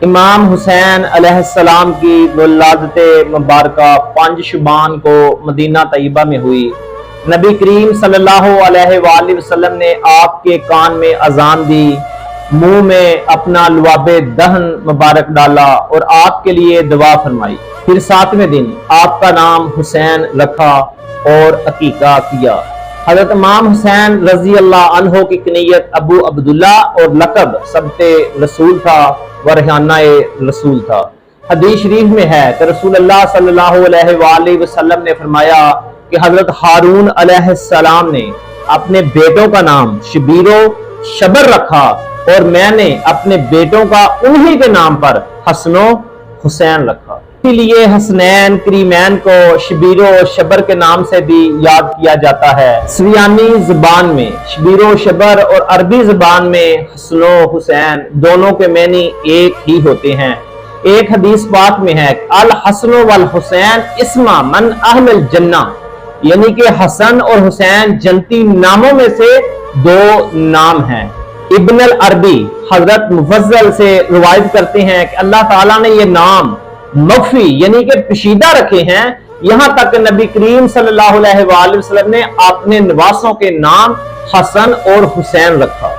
امام حسین علیہ السلام کی ولادت مبارکہ 5 شعبان کو مدینہ طیبہ میں ہوئی۔ نبی کریم صلی اللہ علیہ وآلہ وسلم نے آپ کے کان میں اذان دی، منہ میں اپنا لعاب دہن مبارک ڈالا اور آپ کے لیے دعا فرمائی۔ پھر 7ویں دن آپ کا نام حسین رکھا اور عقیقہ کیا۔ حضرت امام حسین رضی اللہ عنہ کی کنیت ابو عبداللہ اور لقب سبت رسول تھا و ریحانہ رسول تھا۔ حدیث شریف میں ہے کہ رسول اللہ صلی اللہ علیہ وآلہ وسلم نے فرمایا کہ حضرت ہارون علیہ السلام نے اپنے بیٹوں کا نام شبیر و شبر رکھا اور میں نے اپنے بیٹوں کا انہی کے نام پر حسن و حسین رکھا۔ اسی لیے حسنین کریمین کو شبیر و شبر کے نام سے بھی یاد کیا جاتا ہے۔ سریانی زبان میں شبیر و شبر اور عربی زبان میں حسن و حسین دونوں کے معنی ایک ہی ہوتے ہیں۔ ایک حدیث پاک میں ہے الحسن والحسین اسم من اہل الجنہ، یعنی کہ حسن اور حسین جنتی ناموں میں سے 2 نام ہیں۔ ابن العربی حضرت مفضل سے روایت کرتے ہیں کہ اللہ تعالیٰ نے یہ نام مخفی یعنی کہ پوشیدہ رکھے ہیں، یہاں تک کہ نبی کریم صلی اللہ علیہ وآلہ وسلم نے اپنے نواسوں کے نام حسن اور حسین رکھا۔